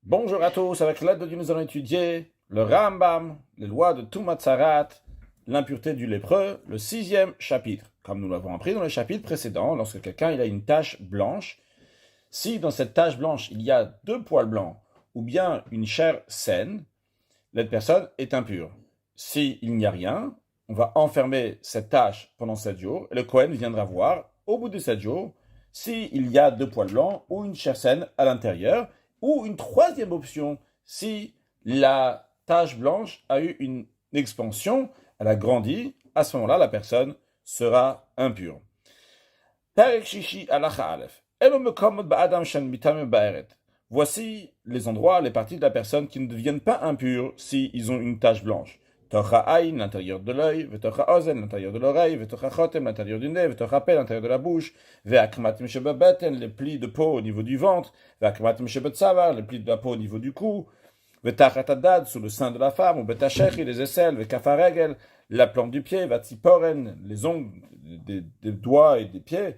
Bonjour à tous, avec l'aide de Dieu, nous allons étudier le Rambam, les lois de Tumatzarat, l'impureté du lépreux, le 6e chapitre. Comme nous l'avons appris dans le chapitre précédent, lorsque quelqu'un a une tache blanche, si dans cette tache blanche il y a deux poils blancs ou bien une chair saine, cette personne est impure. S'il n'y a rien, on va enfermer cette tache pendant 7 jours et le Kohen viendra voir au bout de 7 jours s'il y a deux poils blancs ou une chair saine à l'intérieur. Ou une troisième option, si la tache blanche a eu une expansion, elle a grandi, à ce moment-là, la personne sera impure. Perek Shishi Halacha Aleph. Voici les endroits, les parties de la personne qui ne deviennent pas impures s'ils ont une tache blanche. Tocha Aïn, l'intérieur de l'œil, Vetocha Ozen, l'intérieur de l'oreille, Vetocha Chotem, l'intérieur du nez, Vetocha Pe, l'intérieur de la bouche, Veakmatim Shebabeten, les plis de peau au niveau du ventre, Veakmatim Shebetzavar, les plis de la peau au niveau du cou, Vetachatadad, sous le sein de la femme, ou Betachechi, les aisselles, Vekafaregel, la plante du pied, Vatiporen, les ongles des doigts et des pieds,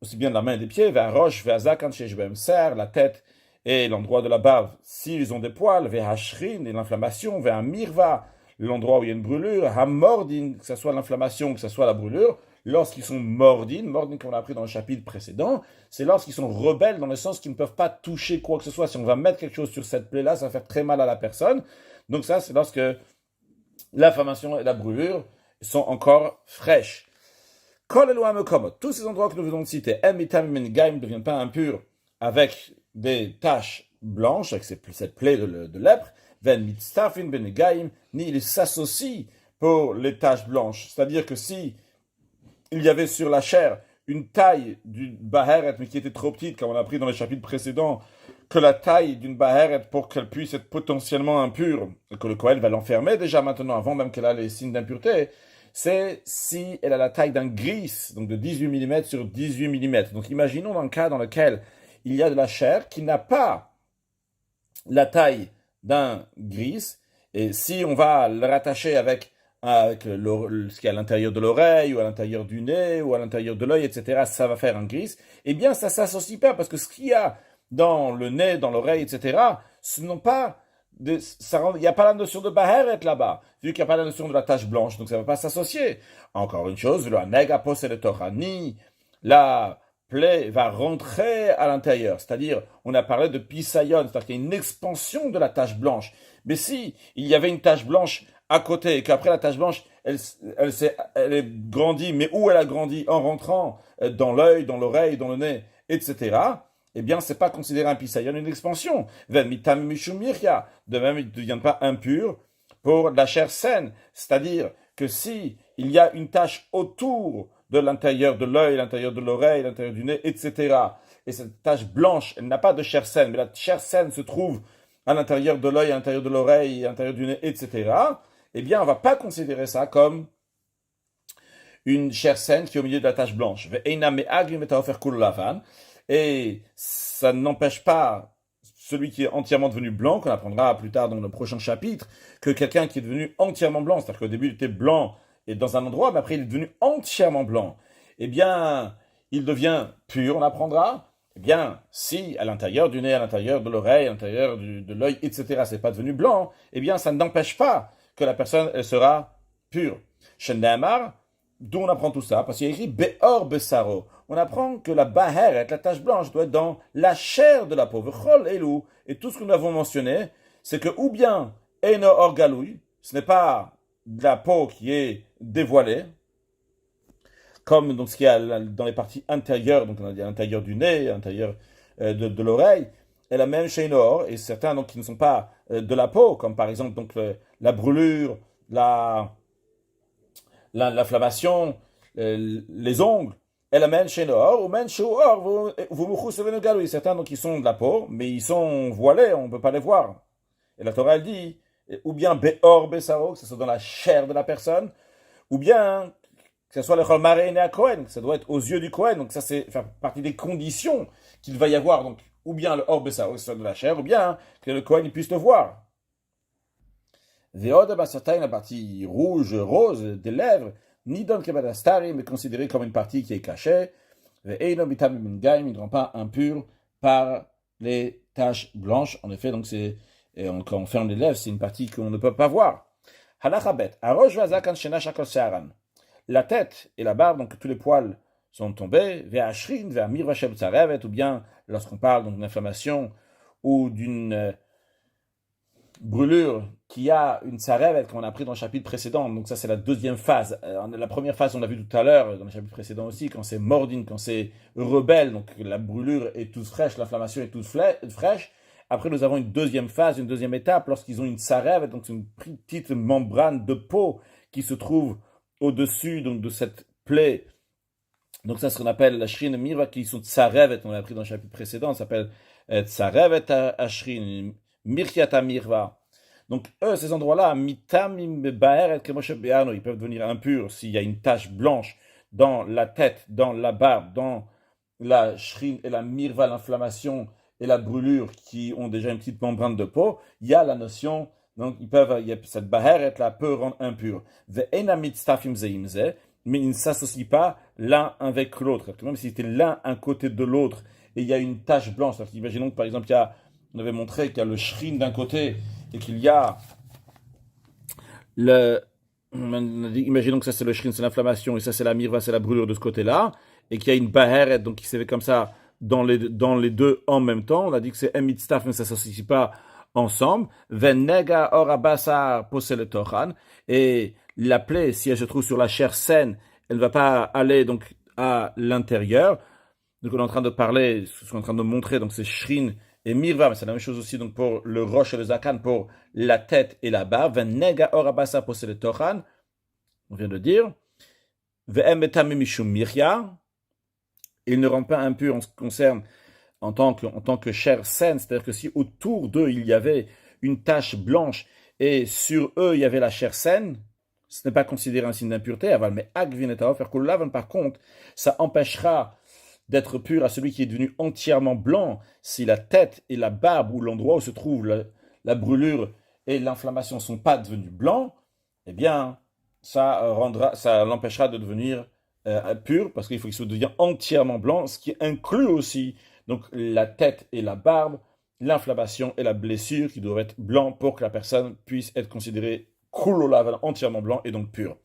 aussi bien de la main et des pieds, vers roche, vers zakan, serre, la tête et l'endroit de la bave, s'ils ont des poils, vers hashrin et l'inflammation, vers mirva, l'endroit où il y a une brûlure, hamordin, que ce soit l'inflammation, que ce soit la brûlure, lorsqu'ils sont mordines, comme on a appris dans le chapitre précédent, c'est lorsqu'ils sont rebelles dans le sens qu'ils ne peuvent pas toucher quoi que ce soit. Si on va mettre quelque chose sur cette plaie-là, ça va faire très mal à la personne. Donc ça, c'est lorsque l'inflammation et la brûlure sont encore fraîches. Tous ces endroits que nous venons de citer, ne deviennent pas impurs avec des taches blanches, avec cette plaie de lèpre, ni ils s'associent pour les taches blanches. C'est-à-dire que si il y avait sur la chair une taille d'une baheret, mais qui était trop petite, comme on a appris dans les chapitres précédents, que la taille d'une baheret pour qu'elle puisse être potentiellement impure, et que le Kohen va l'enfermer déjà maintenant, avant même qu'elle a les signes d'impureté, c'est si elle a la taille d'un gris, donc de 18 mm sur 18 mm. Donc imaginons dans le cas dans lequel il y a de la chair qui n'a pas la taille d'un gris, et si on va le rattacher avec ce qui est à l'intérieur de l'oreille, ou à l'intérieur du nez, ou à l'intérieur de l'œil, etc., ça va faire un gris, eh bien ça s'associe pas, parce que ce qu'il y a dans le nez, dans l'oreille, etc., ce n'ont pas il n'y a pas la notion de baheret là-bas, vu qu'il n'y a pas la notion de la tache blanche, donc ça ne va pas s'associer. Encore une chose, le nega possède torani, la plaie va rentrer à l'intérieur, c'est-à-dire, on a parlé de pisayon, c'est-à-dire qu'il y a une expansion de la tache blanche. Mais si il y avait une tache blanche à côté, et qu'après la tache blanche, elle est grandie, mais où elle a grandi en rentrant dans l'œil, dans l'oreille, dans le nez, etc., eh bien, c'est pas considéré un pisayon, une expansion. De même, il ne devient pas impur pour la chair saine. C'est-à-dire que si il y a une tache autour de l'intérieur de l'œil, l'intérieur de l'oreille, l'intérieur du nez, etc., et cette tache blanche, elle n'a pas de chair saine, mais la chair saine se trouve à l'intérieur de l'œil, à l'intérieur de l'oreille, à l'intérieur du nez, etc., eh bien, on ne va pas considérer ça comme une chair saine qui est au milieu de la tache blanche. Et ça n'empêche pas celui qui est entièrement devenu blanc, qu'on apprendra plus tard dans le prochain chapitre, que quelqu'un qui est devenu entièrement blanc, c'est-à-dire qu'au début il était blanc et dans un endroit, mais après il est devenu entièrement blanc, eh bien, il devient pur, on apprendra. Eh bien, si à l'intérieur du nez, à l'intérieur de l'oreille, à l'intérieur de l'œil, etc., c'est pas devenu blanc, eh bien, ça n'empêche pas que la personne, elle sera pure. Shendamar, d'où on apprend tout ça? Parce qu'il y a écrit Beor Besaro. On apprend que la baheret, la tache blanche, doit être dans la chair de la peau. V'chol elou. Et tout ce que nous avons mentionné, c'est que ou bien Eno Orgaloui, ce n'est pas de la peau qui est dévoilée, comme donc, ce qu'il y a dans les parties intérieures, donc on a dit à l'intérieur du nez, à l'intérieur de l'oreille, et la même chez Nord, et certains donc, qui ne sont pas de la peau, comme par exemple donc, la brûlure, l'inflammation, les ongles, elle amène chez Noor, ou même chez Or, vous me certains donc ils sont de la peau, mais ils sont voilés, on ne peut pas les voir. Et la Torah elle dit, ou bien Beor Besaro, que ce soit dans la chair de la personne, ou bien que ce soit le Cholmaré à Cohen, que ça doit être aux yeux du Cohen, donc ça c'est faire partie des conditions qu'il va y avoir, donc ou bien le Or Besaro, que ce soit de la chair, ou bien que le Cohen puisse le voir. Veoda Basataï, la partie rouge, rose des lèvres, ni dans le Kebadastari, mais considérée comme une partie qui est cachée. Ve'eino Bitam Mingaim, il ne rend pas impur par les taches blanches. En effet, donc quand on ferme les lèvres, c'est une partie qu'on ne peut pas voir. Halachabet, arosh vazakan shena shakol searan. La tête et la barbe, donc tous les poils sont tombés, ve'ashrin, ve'amir v'shem tzarevet, ou bien lorsqu'on parle d'une inflammation ou d'une brûlure qui a une tzarevet, comme on a appris dans le chapitre précédent. Donc ça, c'est la deuxième phase. La première phase, on l'a vu tout à l'heure, dans le chapitre précédent aussi, quand c'est mordine, quand c'est rebelle, donc la brûlure est toute fraîche, l'inflammation est toute fraîche. Après, nous avons une deuxième phase, une deuxième étape, lorsqu'ils ont une tzarevet, donc c'est une petite membrane de peau qui se trouve au-dessus donc, de cette plaie. Donc ça, c'est ce qu'on appelle la shrine mirva, qui sont tzarevet, on l'a appris dans le chapitre précédent, ça s'appelle tzarevet ashrin, mirkiata mirva. Donc eux, ces endroits-là, mitamim be'baeret kemoshe be'ano, ils peuvent devenir impurs s'il y a une tache blanche dans la tête, dans la barbe, dans la shrine et la mirva, l'inflammation et la brûlure qui ont déjà une petite membrane de peau. Il y a la notion, donc cette baheret là peut rendre impur. Mais ils ne s'associent pas l'un avec l'autre. Même si c'était l'un un côté de l'autre et il y a une tache blanche, imaginons que par exemple on avait montré qu'il y a le shrine d'un côté et qu'il y a imaginons que ça c'est le shrine, c'est l'inflammation et ça c'est la mirva, c'est la brûlure de ce côté-là, et qu'il y a une baheret, donc qui s'est fait comme ça dans les deux en même temps. On a dit que c'est emitstaf, mais ça ne s'associe pas ensemble. Venega orabasar poseletochan, et la plaie, si elle se trouve sur la chair saine, elle ne va pas aller donc à l'intérieur. Donc on est en train de parler, ce qu'on est en train de montrer, donc c'est shrin et mirva, mais c'est la même chose aussi donc pour le roche et le zakan, pour la tête et la barbe. Venega orabasar poseletochan, on vient de dire. Ve'emetamim mishum mirya, il ne rend pas impur en ce qui concerne en tant que chair saine, c'est-à-dire que si autour d'eux il y avait une tache blanche et sur eux il y avait la chair saine, ce n'est pas considéré un signe d'impureté, mais par contre, ça empêchera d'être pur à celui qui est devenu entièrement blanc si la tête et la barbe ou l'endroit où se trouve la brûlure et l'inflammation ne sont pas devenus blancs, eh bien, ça l'empêchera de devenir pur, parce qu'il faut qu'il se devienne entièrement blanc, ce qui inclut aussi donc la tête et la barbe, l'inflammation et la blessure qui doivent être blancs pour que la personne puisse être considérée kulolavan, entièrement blanc et donc pur.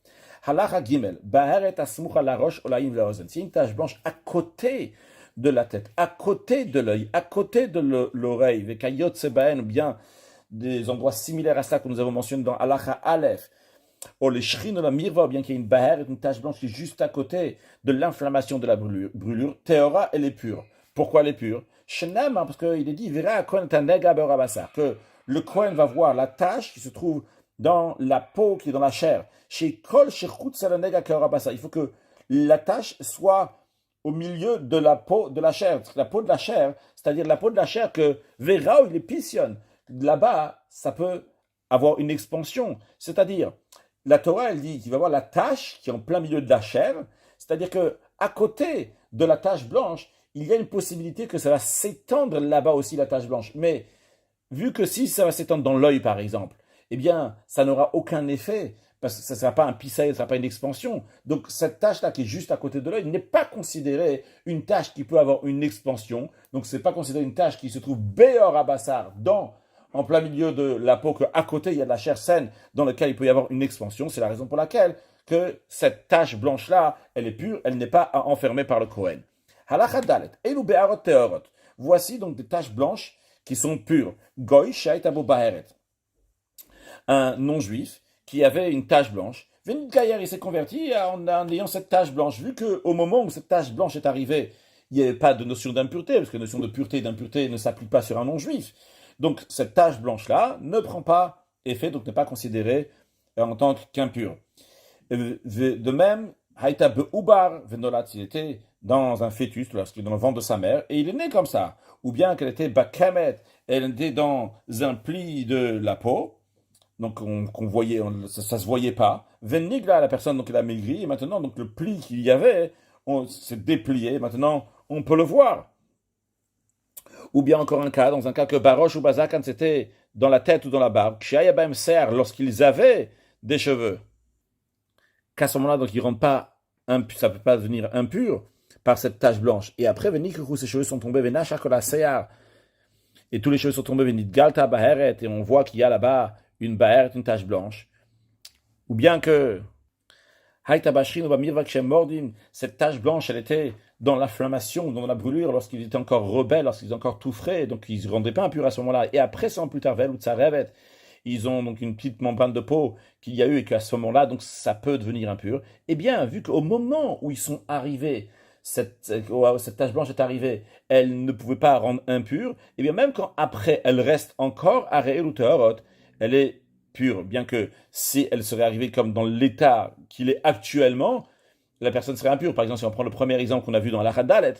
Halacha gimel, ba'eret asmucha la roche olaim leozen. C'est une tache blanche à côté de la tête, à côté de l'œil, à côté de l'oreille, vekayot sebaen, ou bien des endroits similaires à ça que nous avons mentionné dans Halacha Aleph, ou les shrines de la mirva, ou bien qu'il y ait une bahère, une tache blanche qui est juste à côté de l'inflammation de la brûlure, théora, elle est pure. Pourquoi elle est pure? Shenem, parce qu'il est dit, verra que le Kohen va voir la tache qui se trouve dans la peau, qui est dans la chair. Chez Kol Shechut Salanega Kaorabasa, il faut que la tache soit au milieu de la peau de la chair. La peau de la chair, c'est-à-dire la peau de la chair que verra, il épitionne. Là-bas, ça peut avoir une expansion. C'est-à-dire, la Torah, elle dit qu'il va voir la tache qui est en plein milieu de la chair, c'est-à-dire que à côté de la tache blanche, il y a une possibilité que ça va s'étendre là-bas aussi, la tache blanche. Mais vu que si ça va s'étendre dans l'œil, par exemple, eh bien, ça n'aura aucun effet, parce que ça ne sera pas un pissaï, ça ne sera pas une expansion. Donc, cette tache-là qui est juste à côté de l'œil n'est pas considérée une tache qui peut avoir une expansion. Donc, ce n'est pas considéré une tache qui se trouve béor à bassar, en plein milieu de la peau, qu'à côté, il y a de la chair saine dans laquelle il peut y avoir une expansion. C'est la raison pour laquelle que cette tache blanche-là, elle est pure, elle n'est pas enfermée par le Kohen. Halacha dalet, elu be'arot teorot. Voici donc des taches blanches qui sont pures. Goy shait abo baheret. Un non-juif qui avait une tache blanche. Venidgayer, il s'est converti en ayant cette tache blanche. Vu qu'au moment où cette tache blanche est arrivée, il n'y avait pas de notion d'impureté, parce que la notion de pureté et d'impureté ne s'applique pas sur un non-juif. Donc cette tache blanche-là ne prend pas effet, donc n'est pas considérée en tant qu'impure. De même, Haïta be'ubar venolat, il était dans un fœtus, lorsqu'il est dans le ventre de sa mère, et il est né comme ça. Ou bien qu'elle était bakamet, elle était dans un pli de la peau, donc qu'on voyait, ça se voyait pas. Venigla, la personne, donc elle a maigri, et maintenant, donc le pli qu'il y avait, s'est déplié, maintenant, on peut le voir. Ou bien encore dans un cas que Baroche ou Bazakan, c'était dans la tête ou dans la barbe, Kshiayabem Ser, lorsqu'ils avaient des cheveux, qu'à ce moment-là, donc ils ne rendent pas impur, ça ne peut pas devenir impur par cette tache blanche. Et après, ces cheveux sont tombés, et tous les cheveux sont tombés, venit galta baheret, et on voit qu'il y a là-bas une baheret, une tache blanche, ou bien que cette tache blanche, elle était dans l'inflammation, dans la brûlure, lorsqu'ils étaient encore rebelles, lorsqu'ils étaient encore tout frais, donc ils ne rendaient pas impurs à ce moment-là. Et après, sans plus tard, ils ont donc une petite membrane de peau qu'il y a eu et qu'à ce moment-là, donc ça peut devenir impur. Eh bien, vu qu'au moment où ils sont arrivés, cette tache blanche est arrivée, elle ne pouvait pas rendre impure, eh bien, même quand après, elle reste encore à ou Teorot, elle est pure, bien que si elle serait arrivée comme dans l'état qu'il est actuellement, la personne serait impure. Par exemple, si on prend le premier exemple qu'on a vu dans la Dalet,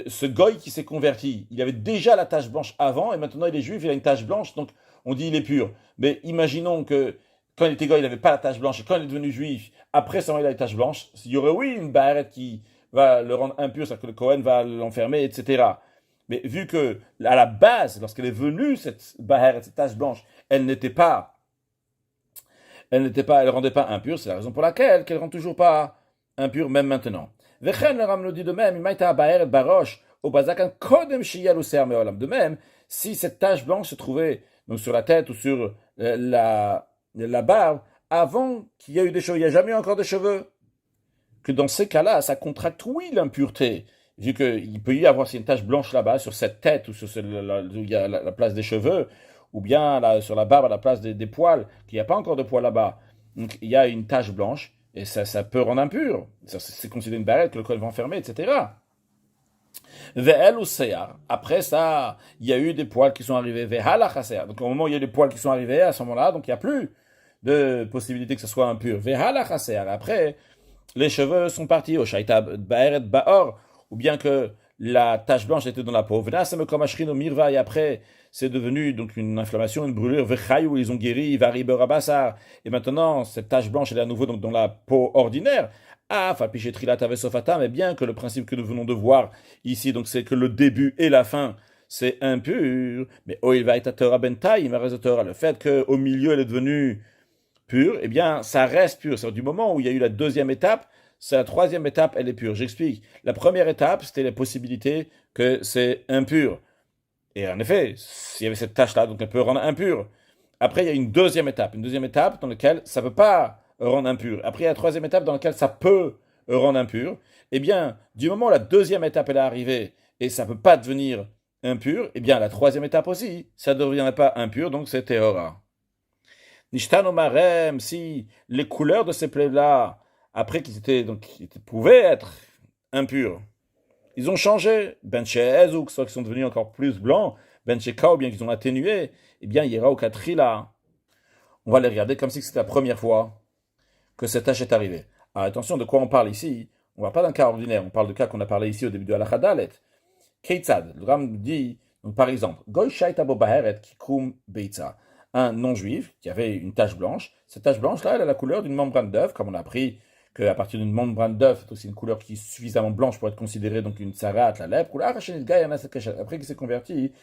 ce goy qui s'est converti, il avait déjà la tache blanche avant, et maintenant il est juif, il a une tache blanche, donc on dit il est pur. Mais imaginons que quand il était goy, il n'avait pas la tache blanche, et quand il est devenu juif, après ça, il a la tache blanche, il y aurait oui une barrette qui va le rendre impur, c'est-à-dire que le Cohen va l'enfermer, etc. Mais vu que, à la base, lorsqu'elle est venue, cette barrette, cette tache blanche, elle rendait pas impure, c'est la raison pour laquelle qu'elle rend toujours pas impure, même maintenant. Vechen le Ram nous dit de même, de même, si cette tache blanche se trouvait donc sur la tête ou sur la barbe, avant qu'il y ait eu des cheveux, il n'y a jamais eu encore de cheveux, que dans ces cas-là, ça contracte, oui, l'impureté, vu qu'il peut y avoir une tache blanche là-bas, sur cette tête, ou sur où il y a la place des cheveux, ou bien là, sur la barbe, à la place des poils, qu'il n'y a pas encore de poils là-bas. Donc il y a une tache blanche, et ça peut rendre impur. C'est considéré une barrette que le col va enfermer, etc. Ve'el ou seyar. Après ça, il y a eu des poils qui sont arrivés. Ve'halach haser. Donc au moment où il y a des poils qui sont arrivés, à ce moment-là, donc il n'y a plus de possibilité que ce soit impur. Ve'halach haser. Après, les cheveux sont partis au shaita ba'eret ba'or, ou bien que la tache blanche était dans la peau. Venasem comme ashrin au mirva, et après, c'est devenu donc une inflammation, une brûlure. Vechayou, ils ont guéri, vari berabassar. Et maintenant, cette tache blanche, elle est à nouveau donc dans la peau ordinaire. Ah, falpichetrilat avesofata, mais bien que le principe que nous venons de voir ici, donc c'est que le début et la fin, c'est impur. Mais oh, il va être à Torah bentaï, le fait qu'au milieu, elle est devenue pure, eh bien, ça reste pur. C'est du moment où il y a eu la deuxième étape, c'est la troisième étape, elle est pure. J'explique. La première étape, c'était la possibilité que c'est impur. Et en effet, s'il y avait cette tâche-là, donc elle peut rendre impure. Après, il y a une deuxième étape dans laquelle ça ne peut pas rendre impur. Après, il y a la troisième étape dans laquelle ça peut rendre impur. Eh bien, du moment où la deuxième étape elle est arrivée et ça ne peut pas devenir impur, eh bien, la troisième étape aussi, ça ne deviendrait pas impur, donc c'est Théora. Nishtano Marem, si les couleurs de ces plaies-là, après qu'ils pouvaient être impurs, ils ont changé. Ben chez ou soit qu'ils sont devenus encore plus blancs, ben chez ou bien qu'ils ont atténué, eh bien, Yera ou Katrila, on va les regarder comme si c'était la première fois que cette tâche est arrivée. Alors attention, de quoi on parle ici? On ne parle pas d'un cas ordinaire, on parle de cas qu'on a parlé ici au début de la Dalet. Keitzad, le Ram dit, donc par exemple, Goy Shaita Bo Baheret Kikum Beitza, un non-juif qui avait une tache blanche. Cette tache blanche-là, elle a la couleur d'une membrane d'œuf, comme on a appris qu'à partir d'une membrane d'œuf, c'est aussi une couleur qui est suffisamment blanche pour être considérée donc une tsarat, la lèpre. Après qu'il s'est converti,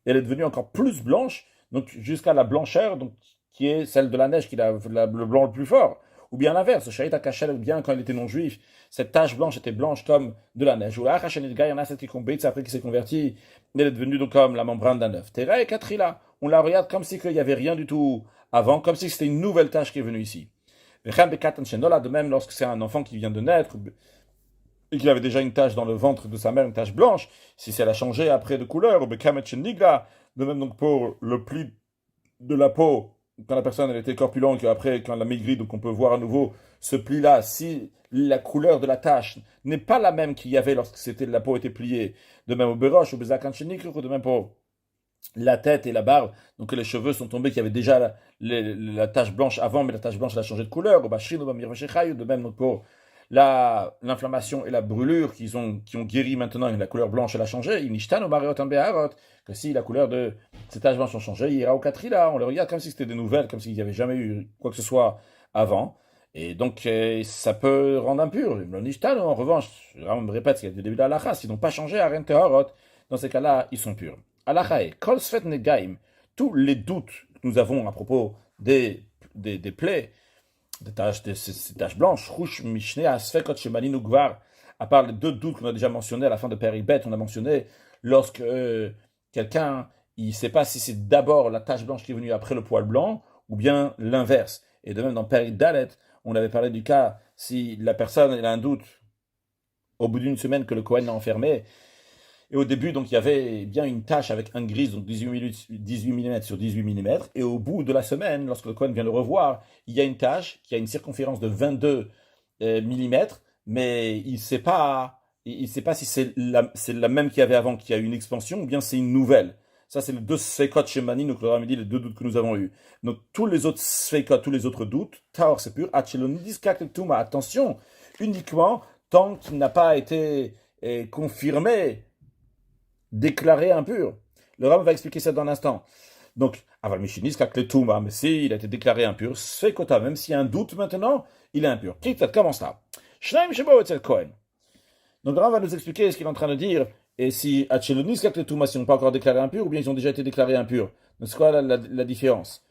elle est devenue encore plus blanche, donc jusqu'à la blancheur, donc qui est celle de la neige, qui est le blanc le plus fort. Ou bien l'inverse, Shaita Kachel, bien quand il était non-juif, cette tache blanche était blanche comme de la neige. Ou là, après qu'il s'est converti, elle est devenue donc comme la membrane d'un œuf. Tera et Katrila, on la regarde comme si il n'y avait rien du tout avant, comme si c'était une nouvelle tache qui est venue ici. De même, lorsque c'est un enfant qui vient de naître, et qu'il avait déjà une tache dans le ventre de sa mère, une tache blanche, si elle a changé après de couleur, de même donc pour le pli de la peau, quand la personne elle était corpulente, et après quand elle a maigri, donc on peut voir à nouveau ce pli-là, si la couleur de la tache n'est pas la même qu'il y avait lorsque la peau était pliée, de même au beroche, ou de même pour la tête et la barbe, donc les cheveux sont tombés, qu'il y avait déjà la tache blanche avant, mais la tache blanche elle a changé de couleur, de même donc pour l'inflammation et la brûlure qui ont guéri maintenant, et la couleur blanche elle a changé, que si la couleur de ces taches blanches ont changé, il ira au Katrila, on les regarde comme si c'était des nouvelles, comme s'il n'y avait jamais eu quoi que ce soit avant, et donc ça peut rendre impur. Le Nishtan, en revanche, je me répète, qu'il y a du début de la halakha, s'ils n'ont pas changé à Rentehorot, dans ces cas-là, ils sont purs. Halakhae, Kol Sfet Negaim, tous les doutes que nous avons à propos des plaies, ces taches blanches, Rouch Mishne Asfekot Shemalinu Gvar, à part les deux doutes qu'on a déjà mentionnés à la fin de Péribet, on a mentionné lorsque quelqu'un il ne sait pas si c'est d'abord la tache blanche qui est venue après le poil blanc, ou bien l'inverse. Et de même, dans Perik Dalet, on avait parlé du cas, si la personne elle a un doute, au bout d'une semaine que le Kohen l'a enfermé, et au début, donc, il y avait bien une tache avec un gris, donc 18 mm sur 18 mm. Et au bout de la semaine, lorsque le Kohen vient le revoir, il y a une tache qui a une circonférence de 22 mm, mais il ne sait pas, il sait pas si c'est la même qu'il y avait avant, qui a eu une expansion, ou bien c'est une nouvelle. Ça, c'est les deux Sveikot Shemani, donc le dit les deux doutes que nous avons eus. Donc, tous les autres Sveikot, tous les autres doutes, Taor, c'est pur, Achelonidis Kakletuma, attention, uniquement tant qu'il n'a pas été confirmé, déclaré impur. Le Rav va expliquer ça dans un instant. Donc, Aval Mishinis, Kakletuma, mais si il a été déclaré impur, Sveikota, même s'il y a un doute maintenant, il est impur. Kitat, comment ça? Shnaim Shebo Etzel Kohen. Donc, le Rav va nous expliquer ce qu'il est en train de dire, et si Achelonis, Kakletuma, si on n'a pas encore déclaré impur, ou bien ils ont déjà été déclarés impurs. Donc, c'est quoi la différence?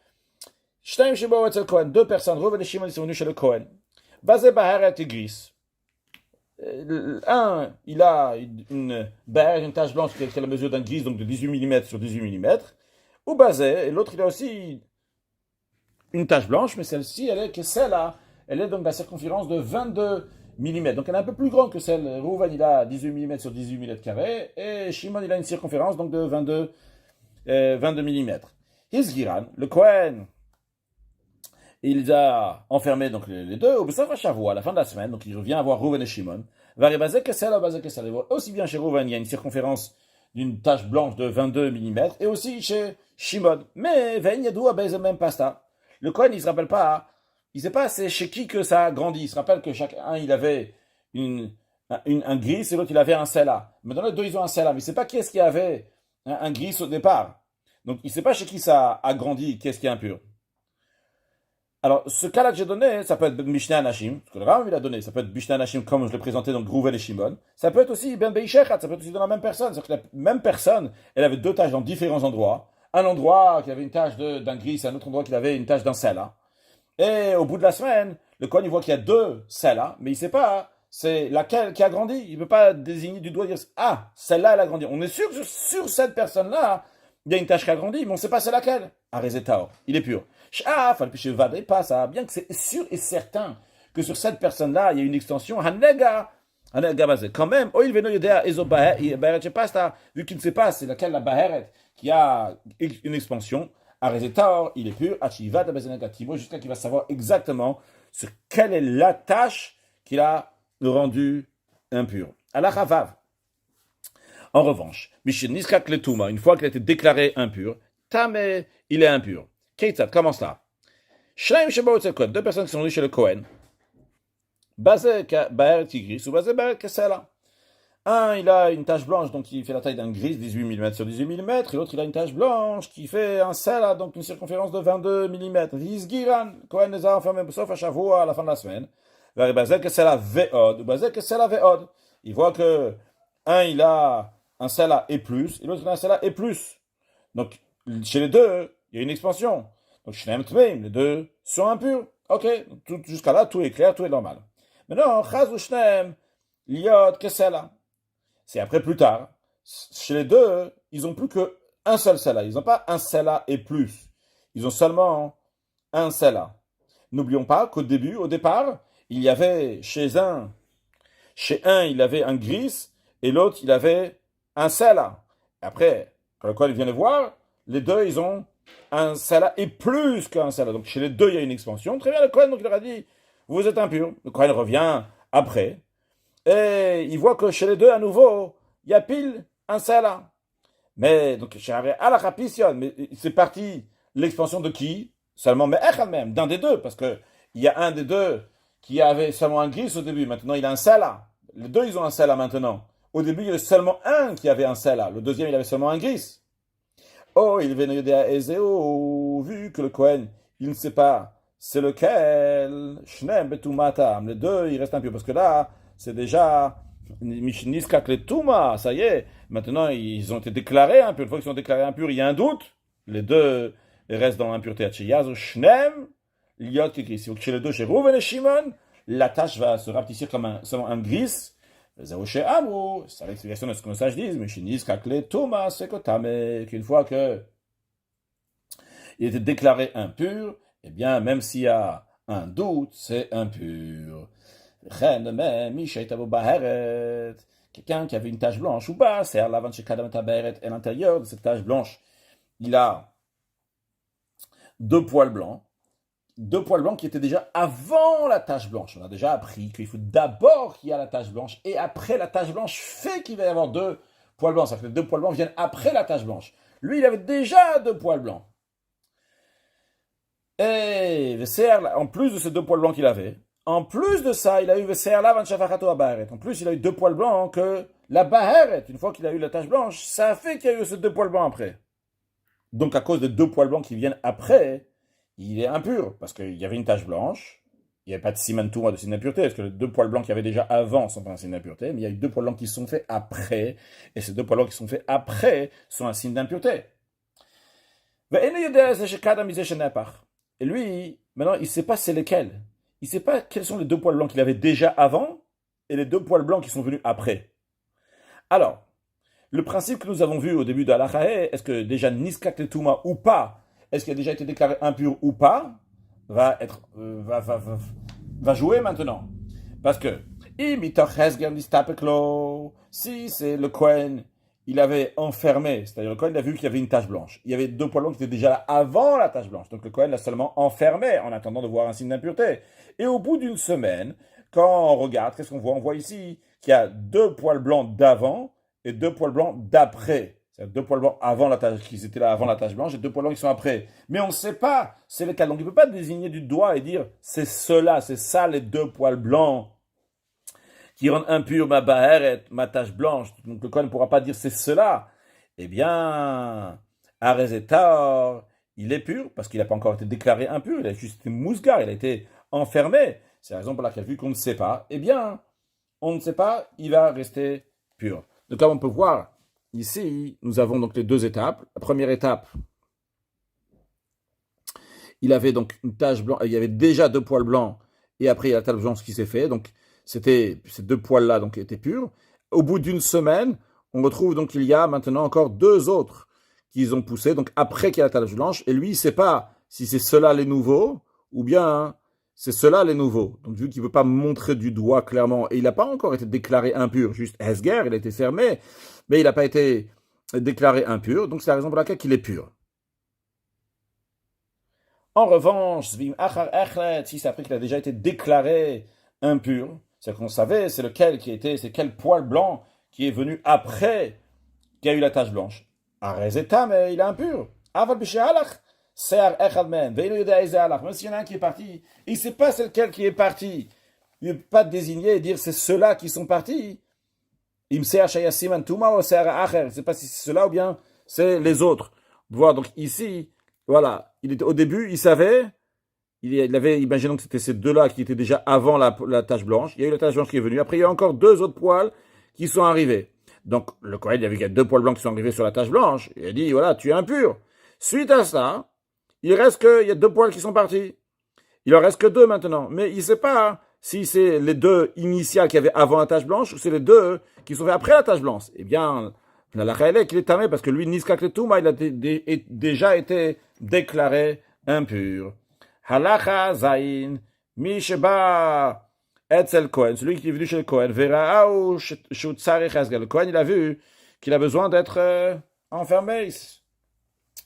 Shnaim Shebo Etzel Kohen, deux personnes, Reuven et Shimon, ils sont venus chez le Kohen. Bazé Bahara Tigris. Un, il a une tache blanche qui est la mesure d'un gris, donc de 18 mm sur 18 mm, ou basé, et l'autre, il a aussi une tache blanche, mais celle-ci, celle-là, elle est donc de la circonférence de 22 mm. Donc elle est un peu plus grande que celle. Rouven, il a 18 mm sur 18 mm carrés, et Shimon, il a une circonférence donc de 22 mm. Hizgiran, le Kohen, il les a enfermés, donc les deux, au Bessof Shavua, à la fin de la semaine, donc il revient à voir Rouven et Shimon. Aussi bien chez Rouven, il y a une circonférence d'une tache blanche de 22 mm, et aussi chez Shimon. Mais Vein Yadou même pasta. Le Kohen, il ne se rappelle pas, il ne sait pas c'est chez qui que ça a grandi. Il se rappelle que chacun, il avait un gris, et l'autre, il avait un sela. Maintenant, les deux, ils ont un sela, mais il ne sait pas qui est-ce qui avait un gris au départ. Donc, il ne sait pas chez qui ça a grandi, qui est-ce qui est impur. Alors, ce cas-là que j'ai donné, ça peut être Mishnah Anashim, ce que le Rav il a donné, ça peut être Mishnah Anashim comme je l'ai présenté dans Rouven et Shimon, ça peut être aussi Ben Beishechat, ça peut être aussi dans la même personne, c'est-à-dire que la même personne, elle avait deux taches dans différents endroits, un endroit qui avait une tache d'un gris, un autre endroit qui avait une tache d'un sela, et au bout de la semaine, le Kohen il voit qu'il y a deux selas, mais il ne sait pas c'est laquelle qui a grandi, il ne peut pas désigner du doigt et dire ah, celle-là elle a grandi, on est sûr que sur cette personne-là, il y a une tache qui a grandi, mais on ne sait pas c'est laquelle. Arezetao, il est pur. Pas ça, bien que c'est sûr et certain que sur cette personne-là, il y a une extension. Quand même, vu qu'il ne sait pas c'est laquelle la baheret qui a une expansion, Arezetao, il est pur. Jusqu'à qu'il va savoir exactement sur quelle est la tâche qu'il a rendu impur. Allah Havav. En revanche, Misheniskak Letuma, une fois qu'il a été déclaré impur, Tamé, il est impur. Keitzat, comment ça? Shnaim Shebo Etzel Kohen, deux personnes qui sont venues chez le Kohen. Basé Baer Tigris ou Basé Baer Kesela. Un, il a une tache blanche, donc il fait la taille d'un gris, 18 mm sur 18 mm, et l'autre, il a une tache blanche qui fait un sela, donc une circonférence de 22 mm. Hizgiran, Kohen les a enfermés sauf à Shavua à la fin de la semaine. Basé Kesela Veod, Basé Kesela Veod. Il voit que un, il a un sela et plus, et l'autre, il a un sela et plus. Donc, chez les deux, il y a une expansion. Donc, Shneim Tmeim, les deux sont impurs. Ok, jusqu'à là, tout est clair, tout est normal. Maintenant, Chaz ou Shneim, Liot, Kesela. C'est après plus tard. Chez les deux, ils n'ont plus qu'un seul sela. Ils n'ont pas un sela et plus. Ils ont seulement un sela. N'oublions pas qu'au début, au départ, il y avait chez un, il avait un gris, et l'autre, il avait un sela. Après, quand le Kohen vient les voir, les deux, ils ont un sela et plus qu'un sela. Donc, chez les deux, il y a une expansion. Très bien, le Kohen, donc, il leur a dit, vous êtes impurs. Le Kohen revient après. Et il voit que chez les deux, à nouveau, il y a pile un sela. Mais, donc, chez Alachapision, mais c'est parti l'expansion de qui? Seulement, mais même, d'un des deux, parce que il y a un des deux qui avait seulement un gris au début. Maintenant, il a un sela. Les deux, ils ont un sela maintenant. Au début, il y avait seulement un qui avait un sela. Le deuxième, il avait seulement un gris. Oh, il venait de Ezeo, vu que le Kohen, il ne sait pas c'est lequel. Shnem betumatam. Les deux, ils restent impurs. Parce que là, c'est déjà Mishniskak le Tuma. Ça y est. Maintenant, ils ont été déclarés impurs. Une fois qu'ils sont déclarés impurs, il y a un doute. Les deux restent dans l'impureté. Yazo Shnem, Liot Kikris. Chez les deux, chez Rouven et Shimon, la tâche va se rapetissir comme seulement un gris. Zéoché Amou, c'est l'explication de ce que nos sages disent, mais Shinis Kakle Thomas, c'est qu'une fois que il était déclaré impur, eh bien, même s'il y a un doute, c'est impur. Quelqu'un qui avait une tache blanche ou pas, c'est à l'avant chez Kadam Taberet, et à l'intérieur de cette tache blanche, il a deux poils blancs qui étaient déjà avant la tache blanche. On a déjà appris qu'il faut d'abord qu'il y a la tache blanche, et après la tache blanche fait qu'il va y avoir deux poils blancs. C'est-à-dire que les deux poils blancs viennent après la tache blanche. Lui, il avait déjà deux poils blancs. Et en plus de ces deux poils blancs qu'il avait, en plus de ça, il a eu en plus, il a eu deux poils blancs que la baheret, une fois qu'il a eu la tache blanche, ça a fait qu'il y a eu ces deux poils blancs après. Donc, à cause des deux poils blancs qui viennent après, il est impur, parce qu'il y avait une tache blanche, il n'y avait pas de siman touma, de signe d'impureté, parce que les deux poils blancs qu'il y avait déjà avant sont pas un signe d'impureté, mais il y a eu deux poils blancs qui sont faits après, et ces deux poils blancs qui sont faits après sont un signe d'impureté. Et lui, maintenant, il ne sait pas c'est lesquels. Il ne sait pas quels sont les deux poils blancs qu'il avait déjà avant et les deux poils blancs qui sont venus après. Alors, le principe que nous avons vu au début de Halachae, est-ce que déjà Niskak le Touma ou pas, est-ce qu'il a déjà été déclaré impur ou pas, va jouer maintenant. Parce que, si c'est le Kohen, il avait enfermé, c'est-à-dire le Kohen a vu qu'il y avait une tache blanche. Il y avait deux poils blancs qui étaient déjà là avant la tache blanche. Donc le Kohen l'a seulement enfermé en attendant de voir un signe d'impureté. Et au bout d'une semaine, quand on regarde, qu'est-ce qu'on voit? On voit ici qu'il y a deux poils blancs d'avant et deux poils blancs d'après. C'est-à-dire deux poils blancs avant la tache, qui étaient là avant la tache blanche, et deux poils blancs qui sont après. Mais on ne sait pas c'est lesquels. Donc il ne peut pas désigner du doigt et dire c'est cela, c'est ça les deux poils blancs qui rendent impur ma baheret, ma tache blanche. Donc le Kohen ne pourra pas dire c'est cela. Eh bien, Arezetar, il est pur parce qu'il n'a pas encore été déclaré impur, il a juste été mousgar, il a été enfermé. C'est la raison pour laquelle, vu qu'on ne sait pas, eh bien, on ne sait pas, il va rester pur. Donc comme on peut voir, ici, nous avons donc les deux étapes. La première étape, il avait donc une tache blanche, il y avait déjà deux poils blancs, et après il y a la tache blanche qui s'est fait, donc c'était ces deux poils-là donc étaient purs. Au bout d'une semaine, on retrouve donc il y a maintenant encore deux autres qui ont poussé, donc après qu'il y a la tache blanche, et lui, il ne sait pas si c'est ceux-là les nouveaux, ou bien c'est ceux-là les nouveaux. Donc vu qu'il ne veut pas montrer du doigt clairement, et il n'a pas encore été déclaré impur, juste Hesger, il a été fermé, mais il n'a pas été déclaré impur, donc c'est la raison pour laquelle il est pur. En revanche, si c'est après qu'il a déjà été déclaré impur, c'est qu'on savait c'est lequel qui était, c'est quel poil blanc qui est venu après qu'il y a eu la tache blanche. Arezeta, mais il est impur. Aval b'she'alach, se'ar echad men, ve'ilo yodea eze alach. Même s'il y en a un qui est parti, il ne sait pas c'est lequel qui est parti. Il ne peut pas désigner et dire c'est ceux-là qui sont partis. Im se'ar shaya siman tuma ou se'ar acher. Il ne sait pas si c'est ceux-là ou bien c'est les autres. Voilà, donc ici, voilà, il était, au début, il savait, il avait, imaginons que c'était ces deux-là qui étaient déjà avant la tache blanche. Il y a eu la tache blanche qui est venue. Après, il y a encore deux autres poils qui sont arrivés. Donc, le Kohen, il a vu qu'il y a deux poils blancs qui sont arrivés sur la tache blanche. Il a dit, voilà, tu es impur. Suite à ça, il reste il y a deux poils qui sont partis. Il en reste que deux maintenant. Mais il ne sait pas si c'est les deux initiales qu'il y avait avant la tache blanche ou c'est les deux qui sont faits après la tache blanche. Eh bien, la Chaélek, qu'il est tamé parce que lui, Niskak le Touma, il a déjà été déclaré impur. Halacha Zain, Misheba Etzel Kohen, celui qui est venu chez le Kohen, Vera'au Shutzarech Hasgal. Le Kohen, il a vu qu'il a besoin d'être enfermé.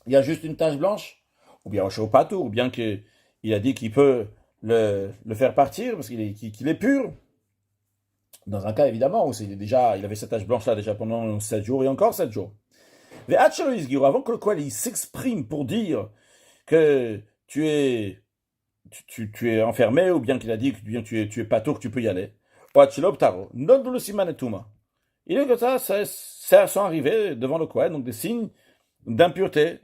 Il y a juste une tache blanche, ou bien au Shopatour, ou bien qu'il a dit qu'il peut le faire partir parce qu'il est pur. Dans un cas, évidemment, où il avait cette tache blanche-là déjà pendant 7 jours et encore 7 jours. Avant que le Kohen il s'exprime pour dire que tu es enfermé, ou bien qu'il a dit que tu es pato, que tu peux y aller. Il est que ça sont arrivés devant le Kohen, donc des signes d'impureté.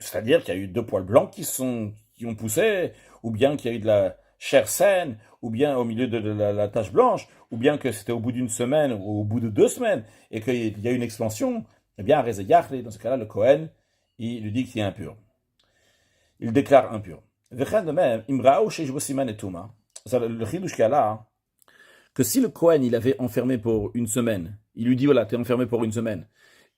C'est-à-dire qu'il y a eu deux poils blancs qui ont poussé, ou bien qu'il y a eu de la chair saine, ou bien au milieu de la tache blanche, ou bien que c'était au bout d'une semaine, ou au bout de 2 semaines, et qu'il y a eu une expansion. Eh bien, dans ce cas-là, le Kohen, il lui dit qu'il est impur. Il déclare impur. Le chidouche qu'il y a là, que si le Kohen, il avait enfermé pour une semaine, il lui dit, voilà, t'es enfermé pour une semaine,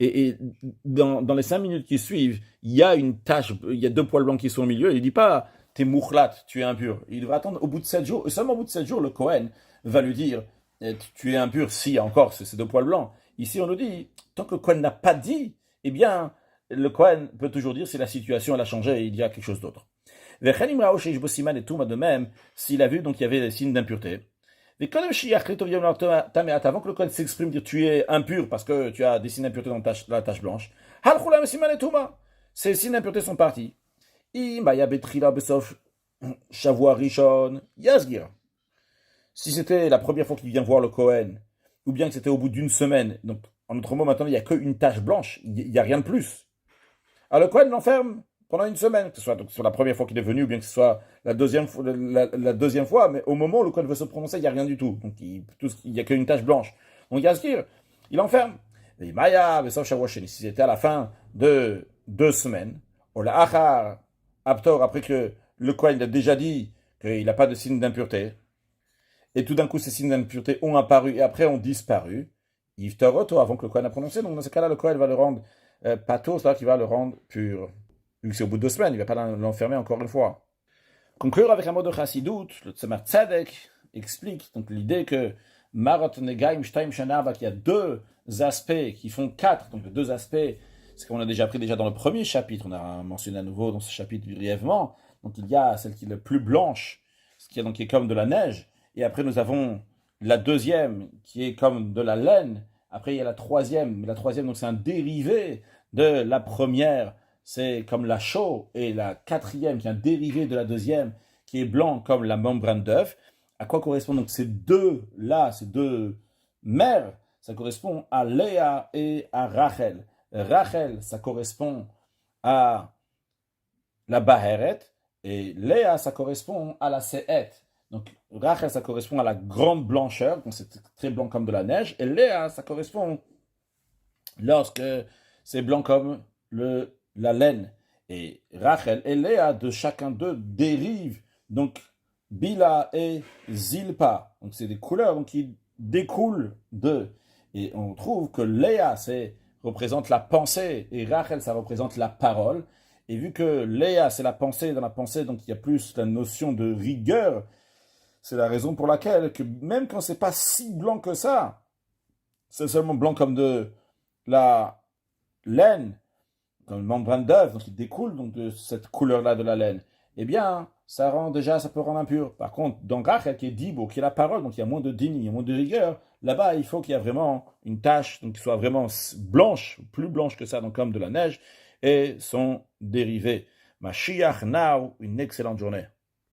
et dans les 5 minutes qui suivent, il y a une tache, il y a 2 poils blancs qui sont au milieu, il ne dit pas, t'es mourlat, tu es impur. Il devra attendre au bout de 7 jours, et seulement au bout de 7 jours, le Kohen va lui dire, tu es impur, si, encore, ces 2 poils blancs. Ici, on nous dit, tant que le Kohen n'a pas dit, eh bien, le Kohen peut toujours dire si la situation elle a changé et il y a quelque chose d'autre. De même, s'il a vu, donc il y avait des signes d'impureté. Avant que le Kohen s'exprime, dire tu es impur parce que tu as des signes d'impureté dans la tache blanche, ces signes d'impureté sont partis. Si c'était la première fois qu'il vient voir le Kohen, ou bien que c'était au bout d'une semaine, donc en autre mot, maintenant il n'y a qu'une tache blanche, il n'y a rien de plus. Alors le Kohen l'enferme pendant une semaine, que ce soit donc, sur la première fois qu'il est venu, ou bien que ce soit la deuxième fois, mais au moment où le Kohen veut se prononcer, il n'y a rien du tout. Donc il n'y a qu'une tache blanche. Donc Yazkir, il enferme. Et Maya, si c'était à la fin de 2 semaines, ou la Achar, Aptor, après que le Kohen a déjà dit qu'il n'a pas de signe d'impureté, et tout d'un coup ces signes d'impureté ont apparu et après ont disparu, Yvtoroto, avant que le Kohen a prononcé, donc dans ce cas-là, le Kohen va le rendre pato, c'est-à-dire qu'il va le rendre pur. Vu que c'est au bout de 2 semaines, il ne va pas l'enfermer encore une fois. Conclure avec un mot de Chassidut, le Tzemar Tzedek explique donc l'idée que Marot Negaim Shtaim Shana, qu'il y a 2 aspects qui font 4, donc 2 aspects, c'est comme on a déjà appris déjà dans le premier chapitre, on a mentionné à nouveau dans ce chapitre brièvement, donc il y a celle qui est la plus blanche, ce qui est, donc, qui est comme de la neige, et après nous avons la deuxième qui est comme de la laine, après il y a la troisième donc c'est un dérivé de la première, c'est comme la chaux, et la quatrième qui est un dérivé de la deuxième, qui est blanc comme la membrane d'œuf. À quoi correspondent donc ces 2-là, ces 2 mères? Ça correspond à Léa et à Rachel. Rachel, ça correspond à la Baheret, et Léa, ça correspond à la Sehet. Donc Rachel, ça correspond à la grande blancheur, donc c'est très blanc comme de la neige, et Léa, ça correspond lorsque c'est blanc comme la laine. Et Rachel et Léa, de chacun d'eux, dérivent donc Bila et Zilpa. Donc c'est des couleurs donc, qui découlent d'eux. Et on trouve que Léa, représente la pensée, et Rachel, ça représente la parole. Et vu que Léa, c'est la pensée, dans la pensée, donc il y a plus la notion de rigueur, c'est la raison pour laquelle, que même quand c'est pas si blanc que ça, c'est seulement blanc comme de la laine, comme le membrane d'œuf, donc il découle donc de cette couleur-là de la laine, eh bien, ça peut rendre impur. Par contre, dans Rachel, qui est Dibo, qui est la parole, donc il y a moins de dini, il y a moins de rigueur, là-bas, il faut qu'il y ait vraiment une tache, donc qui soit vraiment blanche, plus blanche que ça, donc comme de la neige, et son dérivé. Mashiach now, une excellente journée.